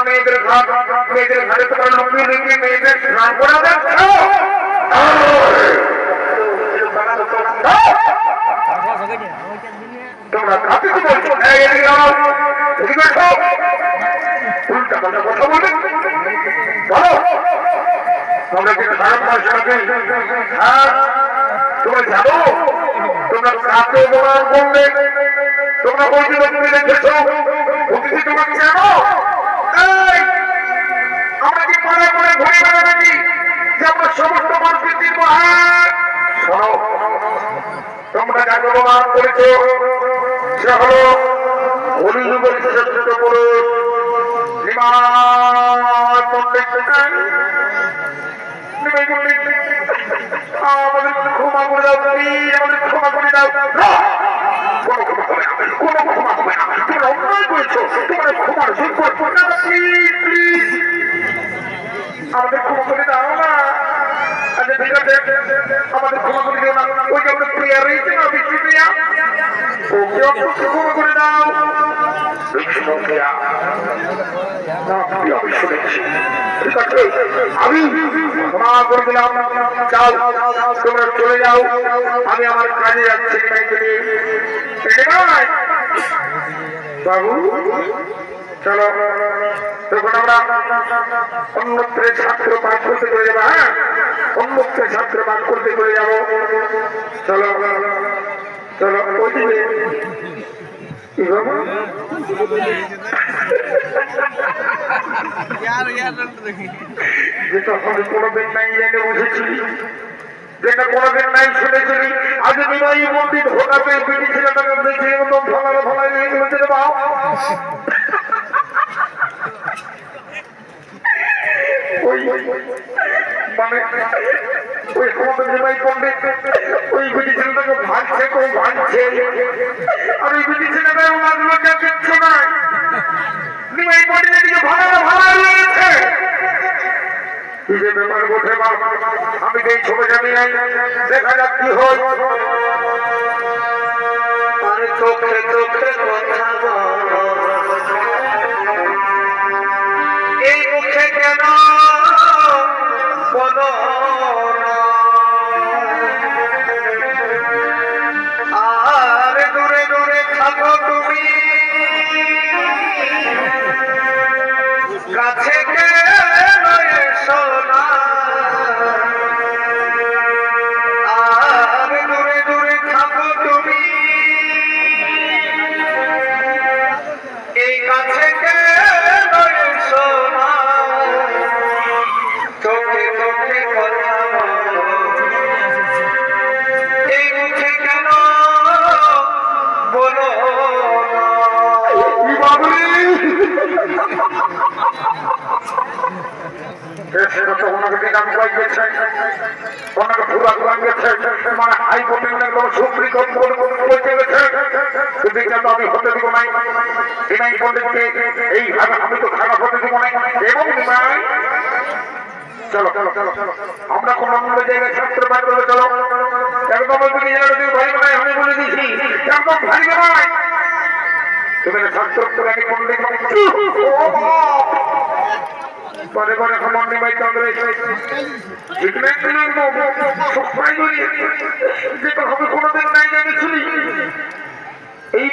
মেয়েদের ঘাট মেয়েদের ঘাটে তোমার লম্বি লম্বি মেয়েদের স্নান করা যাচ্ছে তোমরা কাকে কি বলছো উল্টা পাল্টা কথা বলবে বলো তোমরা কি খারাপ ভাষা তোমরা জানো তোমরা কাকে অপমান করবে তোমরা বলছি তুমি দেখেছো অতিথি তোমাকে জানো আমরা কি পরে পরে ঘুরে বেড়াচ্ছি যে আমরা সমস্ত সংস্কৃতির মহান শোনো তোমরা যাকে অপমান করেছো সে হলো হরিযুগের শ্রেষ্ঠ পুরুষ আমাদের ক্ষমা করে দাও আমাদের ক্ষমা করে দাও কোনো ক্ষমা হবে না কোনো ক্ষমা হবে না তোমরা অন্যায় করেছো তোমার ক্ষমার যোগ্য আমাদের ক্ষমা করে দাও না আচ্ছা ঠিক আছে আমাদের ক্ষমা করে দিও না ওই যে আমাদের প্রিয়া রয়েছে না বিষ্ণুপ্রিয়া ওকে ক্ষমা করে দাও বিষ্ণুপ্রিয়া আমি শুনেছি ঠিক আছে আমি ক্ষমা করে দিলাম যাও তোমরা চলে যাও আমি আমার কাজে যাচ্ছি বাবু চলো তখন আমরা অন্যত্রে ছাত্র পাঠ করতে চলে যাবো হ্যাঁ অন্যত্রে ছাত্র পাঠ করতে চলে যাবো চলো চলো ওই দিকে যেটা আমি কোনোদিন নাই জেনে বসেছি যেটা কোনোদিন নাই শুনেছিলি আজ বিনয়ী মন্দির ঘটাতে পিটি ছেলেটাকে দেখে একদম ফলানো ফলাই বলছে রে বাপ ওই মানে ওই আমাদের নিমাই পণ্ডিত ওই পিটি ছেলেটাকে ভাঙছে কেউ ভাঙছে আর ওই পিটি ছেলেটা ওনাগুলো যা কিচ্ছু নাই নিমাই পণ্ডিতকে ভাড়ানো ভাড়া রয়েছে ব্যাপার বলছে আমি এই ছবি জানি নাই দেখা যাক কি হয় চোখে চোখে কথা এই মুখে কেন বলো আর দূরে দূরে থাকো তুমি কাছে মানে হাইকোর্টের সুপ্রিম কোর্ট বলতে গেছে আমি হতে দিব নাই বিনয় পণ্ডিতকে এইভাবে আমি তো খারাপ হতে দিব নাই এবং চলো চলো চলো চলো আমরা কোন অন্য জায়গায় ছাত্র পাঠ করবো চলো একদম ভাই ভাই আমি বলে দিয়েছি একদম ভাই ভাই তুমি ছাত্র পণ্ডিত পরে পরে আমার নিমাই চন্দ্র যেটা হবে কোনোদিন নাই জানি শুনি এই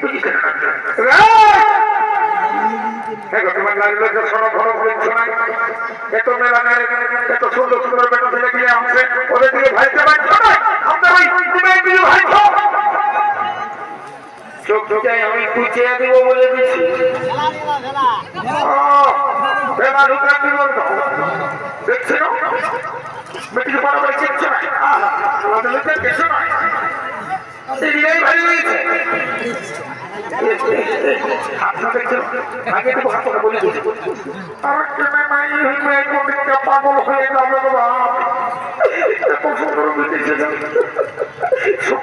তোমার লাগলো যে শোনো ধরো বলছো না এত মেলা এত সুন্দর সুন্দর বেটা ছেলে গিয়ে আসছে ওদের দিকে ভাইতে পারছো না আমরা ওই দিকে ভাইছো চোখ চোখে আমি কুচিয়ে দিব বলে দিচ্ছি দেখছে না মেয়েটিকে বরাবর চেকছে না আমাদের লোকের কিছু নয় এদিকেই ভাই হয়েছে পাগল হয়ে গেল এত সুন্দর বুঝেছে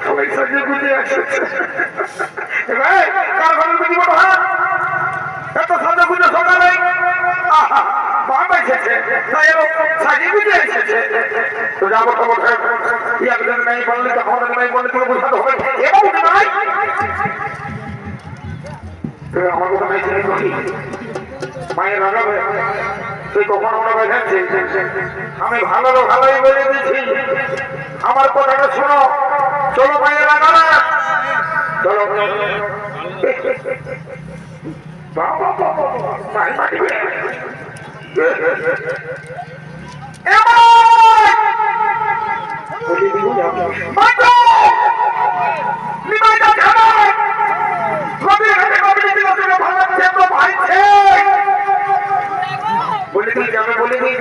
সবাই সাজিয়ে বুঝে এসেছে কার ঘরে বুঝি বড় হয় এত সাজা বুঝে সকালে বাবা এসেছে তাই সাজিয়ে বুঝে এসেছে তো যাবো তো বলছে একজন নাই বললে তো আমাদের নাই বললে তুমি বোঝাতে হবে এবং নাই আমার কথা নাই মায়ের রাগাবে তুই কখনো মনে বেঁধেছি আমি ভালোই বলে দিচ্ছি আমার কথাটা শোনো চলো মায়ের রাগাবে চলো বাবা মায়ের মাটিবে বলি দিবি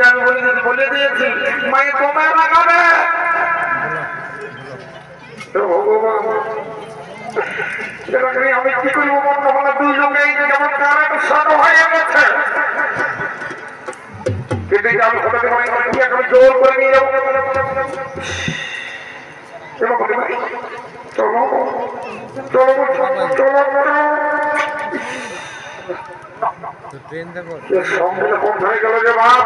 বলে দিয়েছি মায়ের তোমার লাগাবে আমি কি করবো বর্তমানে দুই লোকে যেমন কারা সাদ হয়ে গেছে কিন্তু আমি জোর করে নিয়ে যাবো চলো চলো চলো সঙ্গে কোন হয়ে গেল যে বাপ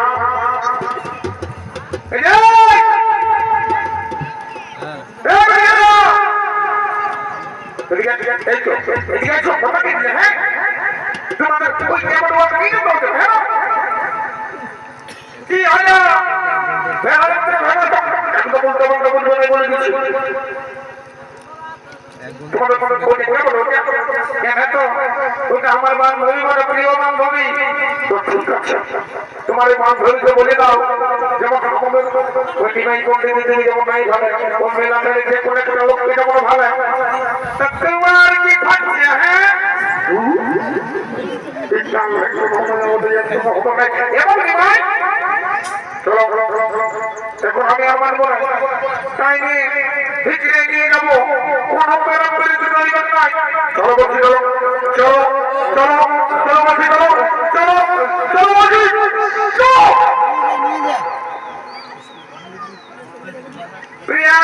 কি হয় আমার বান্ধবী বড় প্রিয় বান্ধবী তোমার বান্ধবীকে বলে দাও যেমন যেমন নাই ভালো যে কোনো একটা লোককে যেমন ভালো তোমার কি থাকছে হ্যাঁ এখন আমি আর মানবো না তাই নিয়ে ভিতরে নিয়ে যাবো কোন নাই চলো বলছি চলো চলো চলো চলো বলছি চলো চলো চলো বলছি প্রিয়া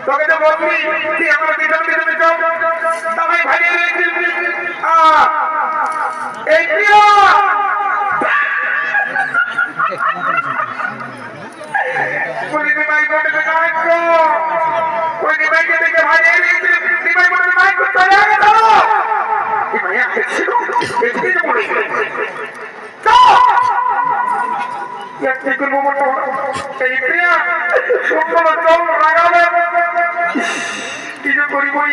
তোকে তো বলছি তুই আমার পিছনে চল তবে ভাই এই প্রিয়া কিছু করি করি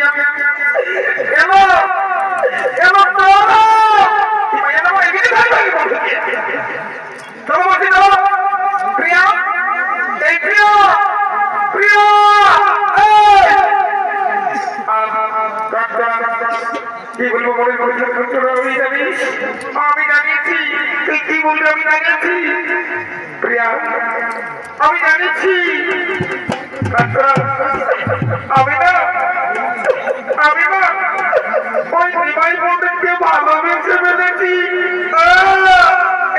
চলো বলছি চলো প্রিয়া এই প্রিয়া প্রিয়া কি বলবো আমি জানিয়েছি তুই কি বলবি আমি জানিয়েছি প্রিয়া আমি জানিয়েছি আমি না ওই নিমাই বোনকে ভালোবেসে ফেলেছি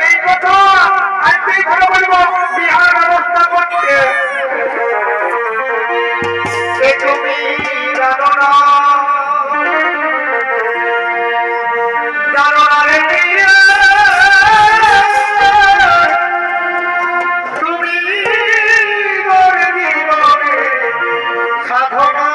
এই কথা আজকেই ভালো বলবো বিহার ব্যবস্থা করছে তুমি জানো না তুমি সাধনা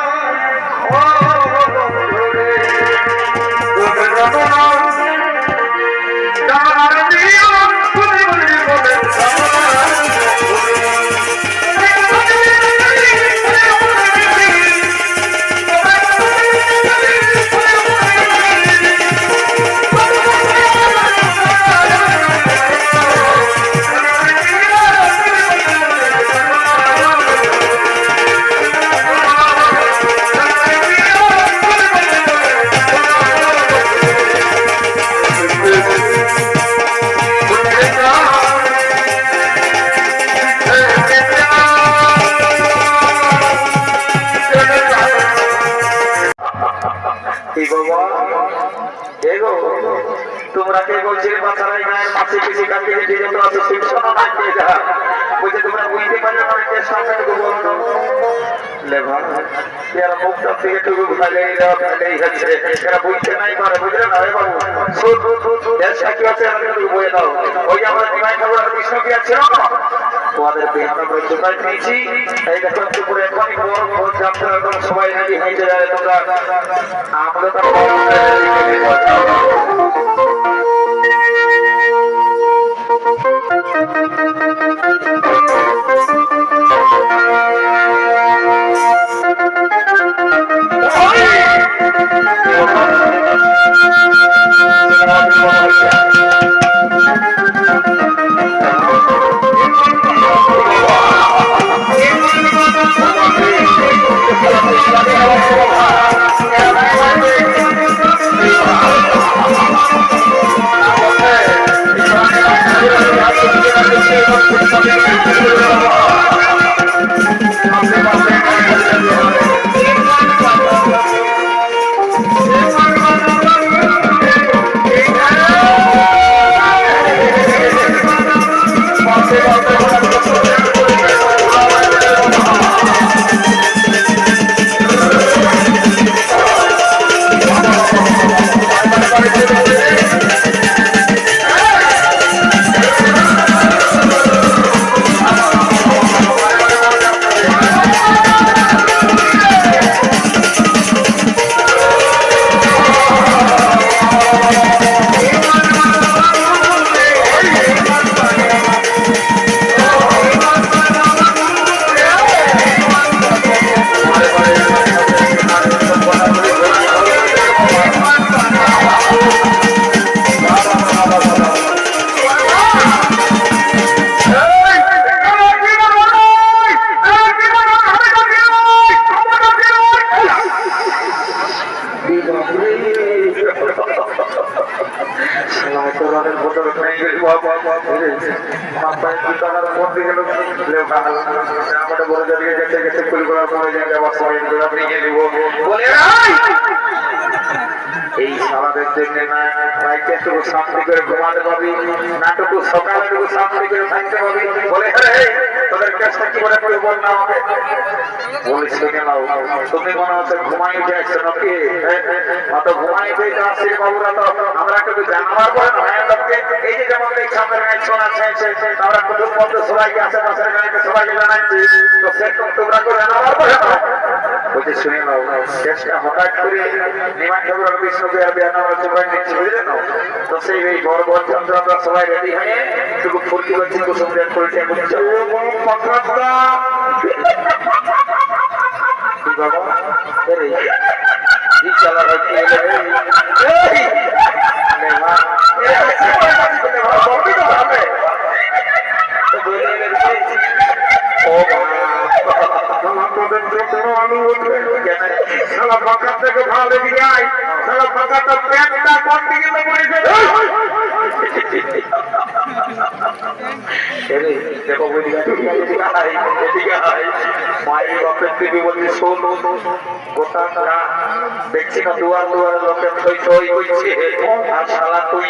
তোমরা কে বলছিলে বাচ্চারাই গায়ের পাশে পিছিয়ে কাটিয়ে দিয়ে যেতে আছে শিক্ষণ নাইতে যা বলছে তোমরা বুঝতে পারলে না কে সামনে বলতো লেভার এরা মুখটা থেকে টুকু ফেলেই দেওয়া ফেলেই হচ্ছে এরা বুঝতে নাই পারে বুঝলে না রে বাবু দেশ কি আছে আমাকে বলে দাও ওই আমরা নিমাই ঠাকুর কৃষ্ণ কি আছে তোমাদের বিহার করে জোগাড় দিয়েছি। এই দেখো দুপুরে এখনই বড় যাত্রা সবাই রেডি হয়ে যায়। তোমরা আমরা তো এই সারাদের জন্য না রাইতে একটু শান্তি করে ঘুমাতে পারবি, নাটকু সকালে একটু শান্তি করে থাকতে পারবি। বলে তোদের কাজটা কি করে করে বল না হবে বলে শুনে নাও। তুমি মনে হচ্ছে ঘুমাই উঠে আসছো নাকি? অত ঘুমাই উঠে আসছে বাবুরা, তো আমরা কিন্তু জানাবার পরে ভাইয়ের লোককে এই যে যেমন এই সামনের গাড়ি শোনা আমরা কুটুম বন্ধু সবাইকে আশেপাশের গাড়িতে সবাইকে জানাচ্ছি, তো সেরকম তোমরা করে জানাবার পরে বলছে শুনে নাও। চেষ্টা হঠাৎ করে নিমাই ঠাকুর বিষ্ণুকে আর বিয়ানা সবাই নিচ্ছি, বুঝলে না? তো সেই এই বড় বড় চন্দ্র আমরা সবাই রেডি হয়ে শুধু ফুর্তি করছি, কুসুম দেন করেছি থেকে ভালো দিয়াই সারা ফাঁকাটা প্যান্টটা কোন দিকে দেখো মায়ের বাপের টিভি বলছি শোন গোটা দেখছি না দুয়ার দুয়ারে লোকের থই থই হইছে, আর শালা তুই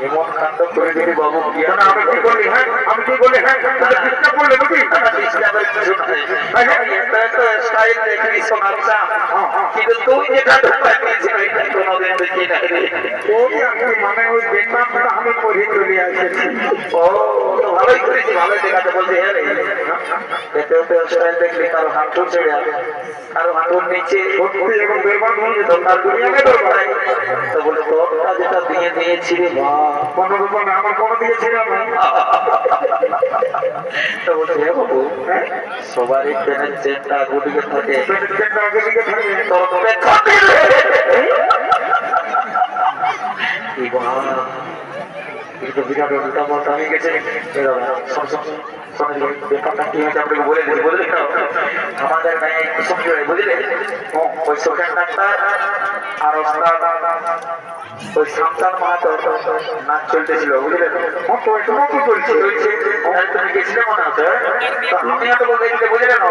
এমন কাণ্ড করে দিবি বাবু। কি আমি কি বলি? হ্যাঁ আমি কি বলি? হ্যাঁ ডিস্টার্ব করলে নাকি? ডিস্টার্বের কিছু নাই, একটা স্টাইল দেখবি শোনার চা, কিন্তু তুই যেটা ঢুকাইছিস ওইটা কোনোদিন দেখি নাই রে। মানে ওই বেকারটা আমি পড়ে চলে আসেছি। ও তো ভালোই করেছি, ভালোই দেখাতে বলছি। হ্যাঁ রে এতে ওতে স্টাইল দেখলি কারো হাঁটু ছেড়ে আসে, কারো হাঁটুর নিচে এবং বেরবান হয়ে দরকার দুনিয়াকে দরকার। তো বলে তোরটা যেটা দিয়ে দিয়েছি রে বা কোনো রকম আমার কোনো দিয়েছিলাম না। তো বলছে হে বাবু সবারই পেনের চেনটা আগুদিকে থাকে, পেনের চেনটা আগুদিকে থাকে তোর কিন্তু বিরাট উল্টা পাল্টা হয়ে গেছে। ব্যাপারটা কি হয়েছে আপনাকে বলে দিই, বুঝলি না? আমাদের গায়ে কুসুম জোড়ে বুঝলে ওই সোকেন ডাক্তার আর ওই সামসান মাহাতো নাচ চলতেছিল, বুঝলে? তুমি গেছিলে মনে হচ্ছে। আমি এত বলতে বুঝলে না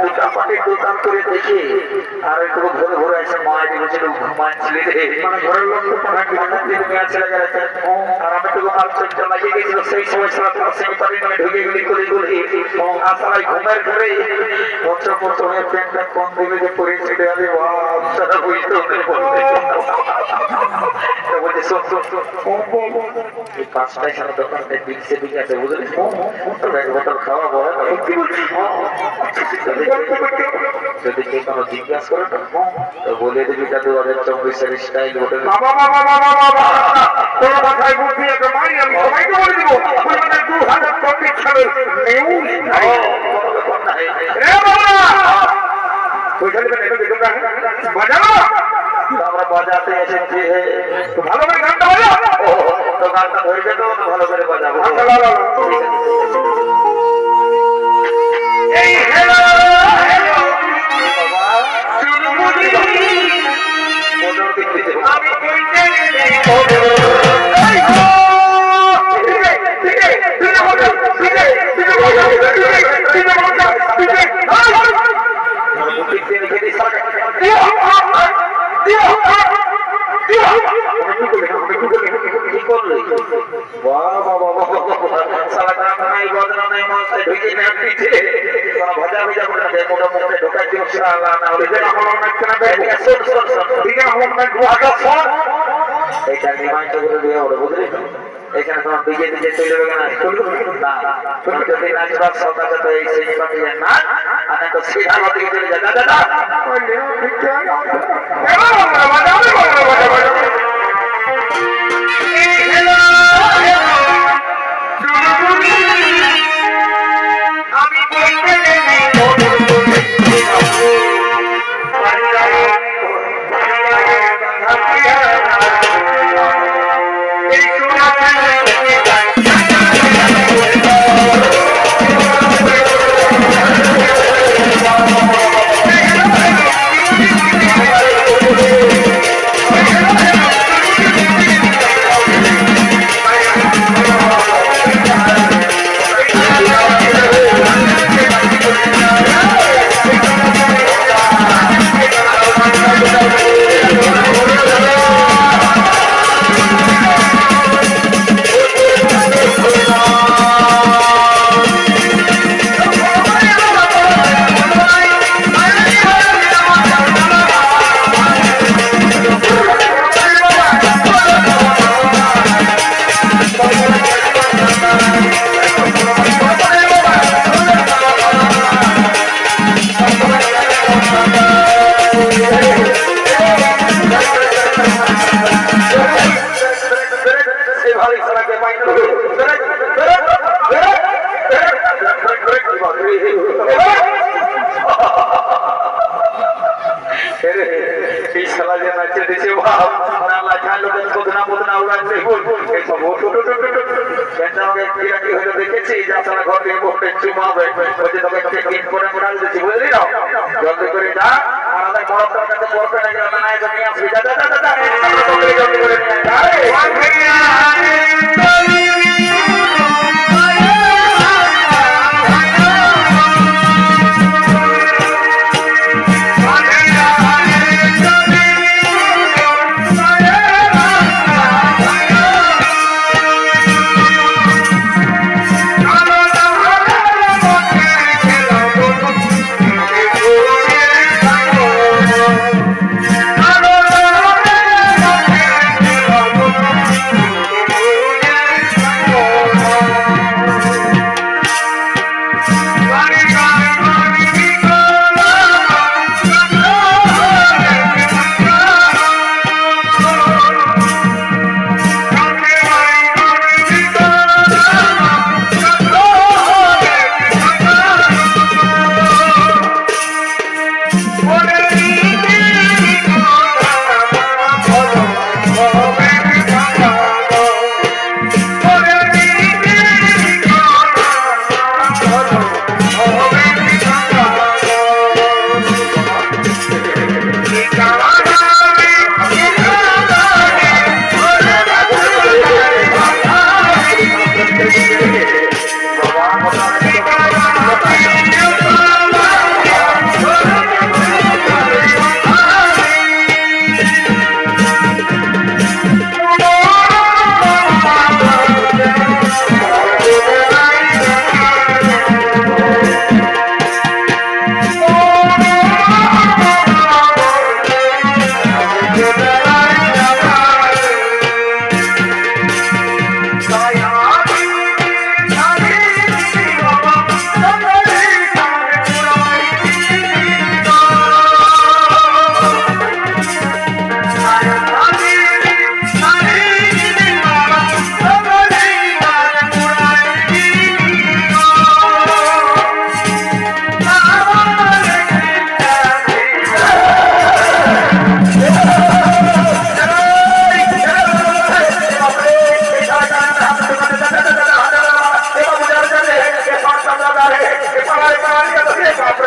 দুটা পাটি দোকান করে দেখি আর একটু ঘুরে ঘুরে এসে মা বলছিল ঘুমাচ্ছিলি রে, মানে ঘরের লোক তো ছেলে গেছে আর আমি তো মাল চলতে লাগিয়ে গেছিল। সেই সময় ছিল তোমার সেই পারি মানে ঢুকে গেলি গুলি গুলি আসলে ঘুমের ঘরে প্রথমে প্যান্টটা কম দিলে যে পরিস্থিতি আরে বাপ সারা বুঝতে বলছে শোন শোন শোন এই 5টায় সারা দোকানটা বিল সেভিং আছে বুঝলি এক বোতল খাওয়া বড় সত্যি বলছি যদি কে কোনো জিজ্ঞাসা করে তো বলে দিবি তা 2024 স্টাইল হোটেল বাবা বাবা বাবা বাবা কোন কথাই বুদ্ধি একটা মারি আমি সবাইকে বলে দিব মানে 2024 সালের নিউ স্টাইল রে বাবা ওইখানে দেখুন বাজাও আমরা বাজাতে এসেছি তো ভালো করে গানটা বাজাও তো গানটা ধরবে তো ভালো করে বাজাবো এই হ্যালো হ্যালো বাবা চুলমুনি মোটর দিতে আমি কইতে নেই এই হো এখানে তোমার ডিজে ডিজে চলে যাবে না তুমি যদি নাচবার শখ আছে তো এই সিনেমা দিয়ে না আর তো সিধা দিকে চলে যা দাদা আমি বলতে দেখেছি যারা ঘর দিয়ে বসে চুমাবে বুঝলি না জলদি করে যা আমাদের বড় কাছে পড়তে নাকি নিয়ে আসবি জলদি করে নিয়ে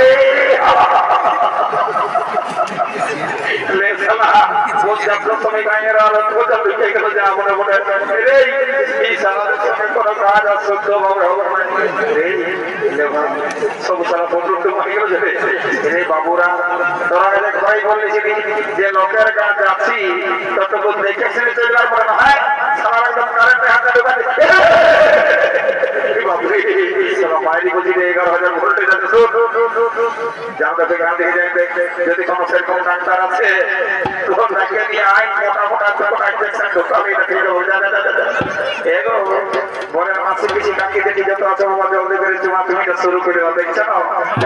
রে লে শালা পর্যাপ্ত সময় গায়ের আর পর্যাপ্ত লিখে গেল যা মনে মনে রে এই শালাদের সঙ্গে কোনো কাজ আর সহ্য হবে রে সব সারা বন্ধুত্ব মারি গেল রে বাবুরা তোরা এক ভাই বলেছিলি যে লোকের কাজ যাচ্ছি ততক্ষণ দেখে শুনে চলে যাওয়ার মনে হয় সারা একদম কারেন্টে হাতে ঢোকা বাবুরে বাইরে বলছি 11,000 ভোল্টেজ আছে জানতে সেখান থেকে যদি কোনো সেরকম ডাক্তার আছে তখন তাকে নিয়ে আইন মোটা মোটা যখন ইনজেকশন ঢোকাবে এটা ঠিক হয়ে যাবে এগো বলেন মাসে বেশি ডাকি দেখি যত আছে আমাদের ওদের করে তুমি তো শুরু করে দেখছো না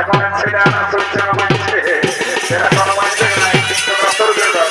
এখন সেটা না চলছে না মানছে সেটা কোনো মানছে নাই তোমরা শুরু করে দাও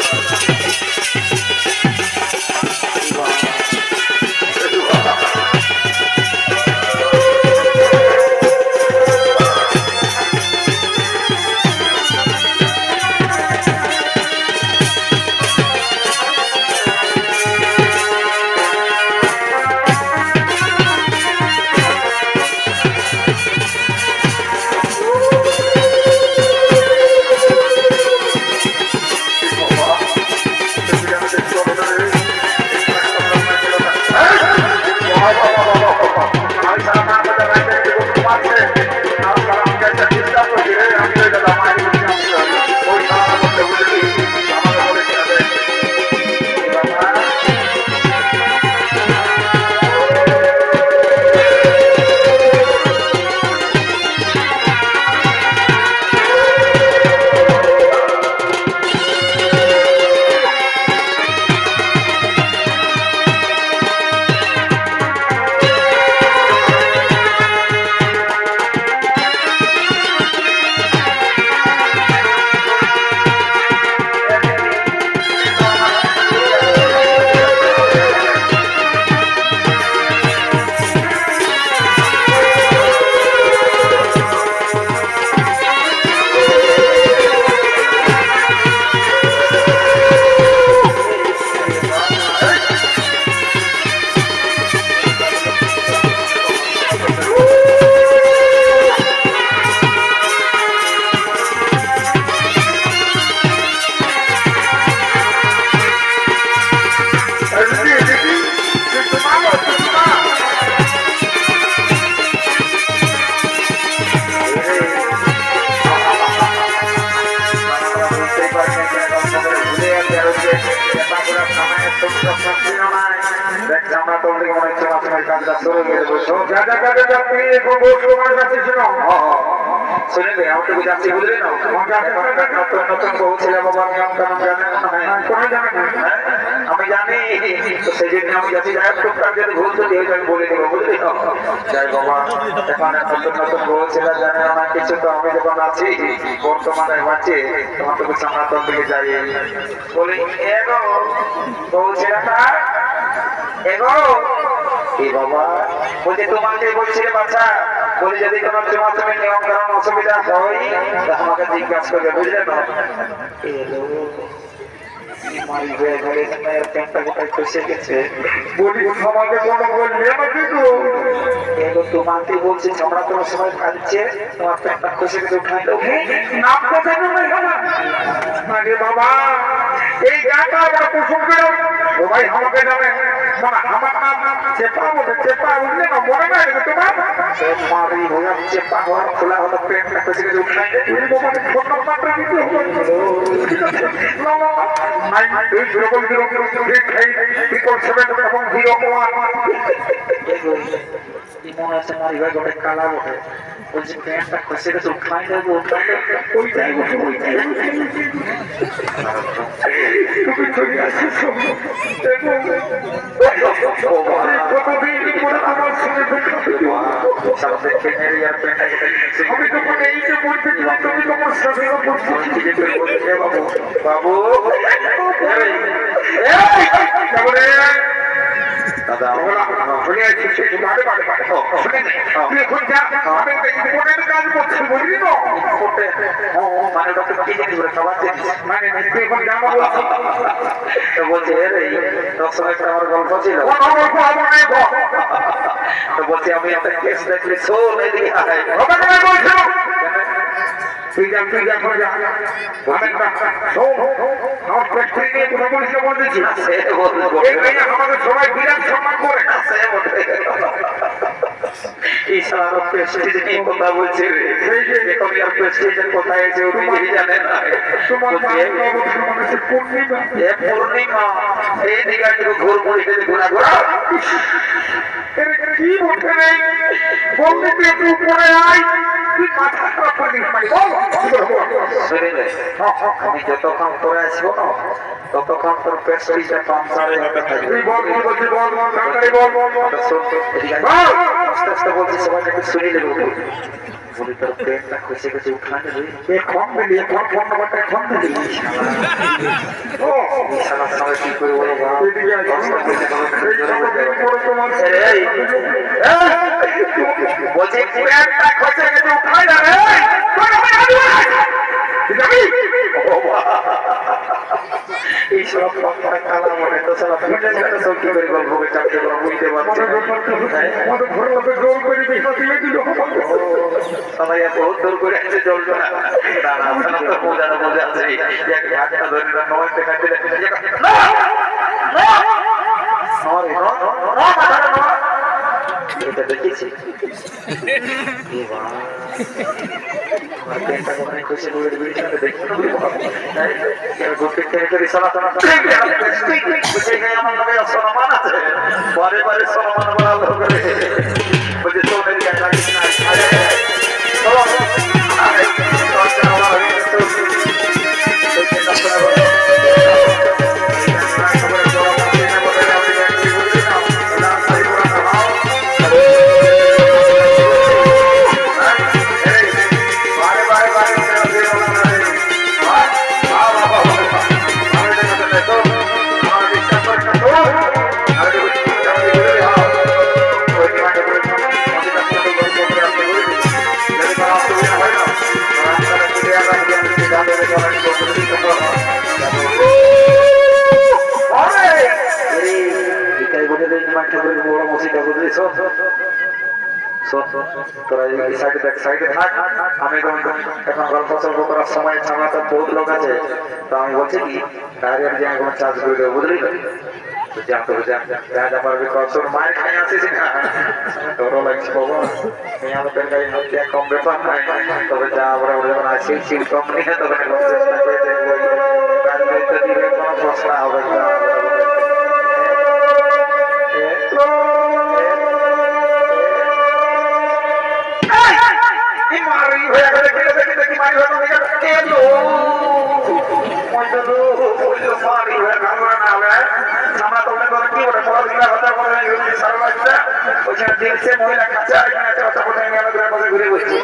আমি জানি সেই জন্য আমি যাচ্ছি টুকটাক যদি ভুল যদি আমি বলে দেবো বুঝলি যাই বাবা এখানে নতুন নতুন বউ ছেলে জানে আমার কিছু তো আমি যখন আছি বর্তমানে বাঁচে তোমার তো সামনাতন দিকে যাই বলি এগো বউ ছেলেটা এগো এই বাবা বলছি তোমাকে বলছি বাচ্চা বলি যদি তোমার তুমি নিয়ম কারণ অসুবিধা হয় আমাকে জিজ্ঞাসা করবে বুঝলে না তোমাকে বলছি আমরা তোমার সময় খাচ্ছে তোমার প্যান্টটা খুশি করে উঠাই দেবো নাম কোথায় বাবা এই গাটা আমরা কুসুম করে ভাই আমাকে জানে আমার নাম চেপা বলে চেপা বুঝলে না মনে নাই তোমার চেপা হওয়ার খোলা হলো প্যান্টটা খুশি করে উঠাই দেবো ফোন নাম্বারটা দিতে হবে কালা বটে বলছি প্যান্টটা খসে গেছে উঠাই দেবো ওইটাই বসে ওইটাই তুমি চলে আসিস আমি তোমাকে এই যে বলতে দিলাম তুমি তোমার সাথে বাবু দাদা শুনে আছিস এখন যা ইম্পোর্টেন্ট কাজ করছি বুঝলি তো মানে মানে এখন জামা বলছি তো বলছে দর্শনের আমার গল্প ছিল তো বলছি আমি একটা কেস দেখলে শোন তুই যা করে যা আমার প্রেস্টিজ নিয়ে কথা বলিস বলতেছি আমাদের সবাই বিরাট সম্মান করে কথা বলছে কোথায় এসে জানে না পূর্ণিমা এই দিকে ঘুর ঘোরা ঘোরা কি বলতে নেই বলতে তুই একটু উপরে আয় তুই মাথা খারাপ করে দিস আমি যতক্ষণ করে আসবো না ততক্ষণ তোর প্রেস্টিজটা পাম্পসারে হতে থাকবে আস্তে আস্তে বলছি সবাইকে একটু শুনে নেবো বলি তোর প্রেমটা খুশি খুশি উঠানে এখন দিলি এখন ফোন নাম্বারটা এখন দিলি সারা সবাই কি করে বলো বলছি প্রেমটা খুশি খুশি উঠাই না রে এই সব কালা মনে তো সারা কি করে গল্প করে চাপতে বুঝতে পারছি সবাই বহুত দূর করে আছে জলটা বোঝানো বোঝা আছে হাতটা ধরে নয় দেখা দিলে এটা দেখেছি খুশি সলমান আছে বারে বারে সলমান বলা করে বলছে আমি এখন গল্প সল্প করার সময় ছাড়া তো বহুত লোক আছে তো আমি বলছি কি ডাইরেক্ট যে কোনো চার্জ করে দেবো বুঝলি তো যা তো যা পারবি তোর মায়ের খাই আসিস না তোরও লাগছে বাবা আমাদের গাড়ি হাতে কম ব্যাপার নাই তবে যা আমরা যখন আসি সিল কম নিয়ে তখন চেষ্টা করে দেখবো কোনো প্রশ্ন হবে না মহিলা খাচ্ছে ঘুরে বসছে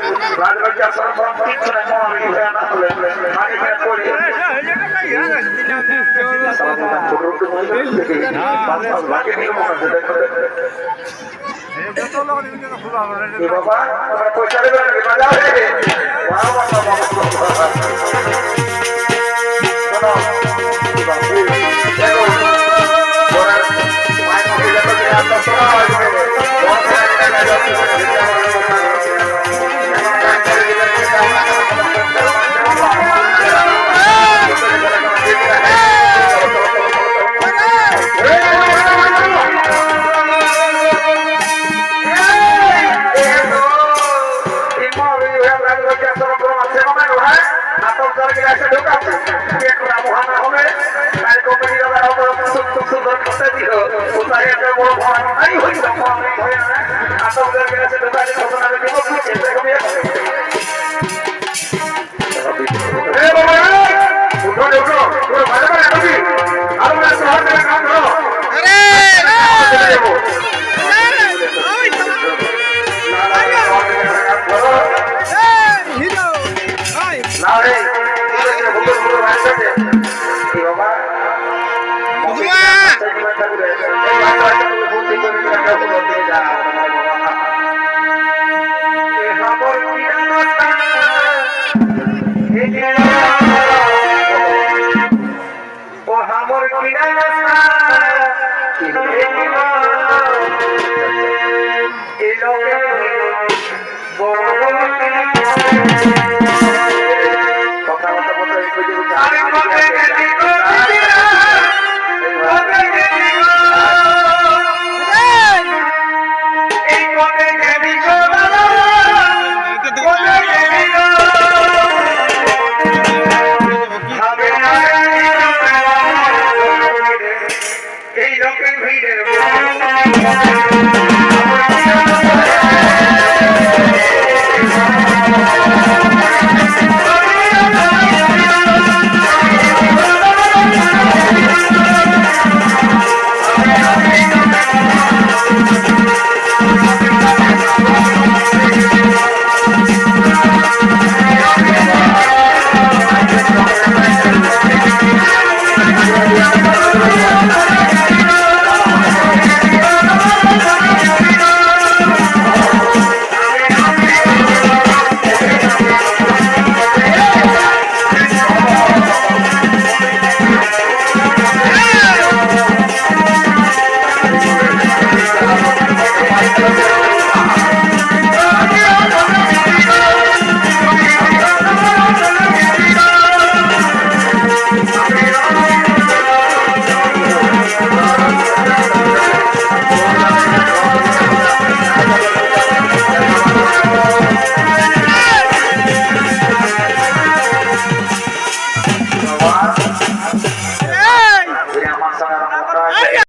কিচ্ছু না বাবা পয়সা দেবে Hey!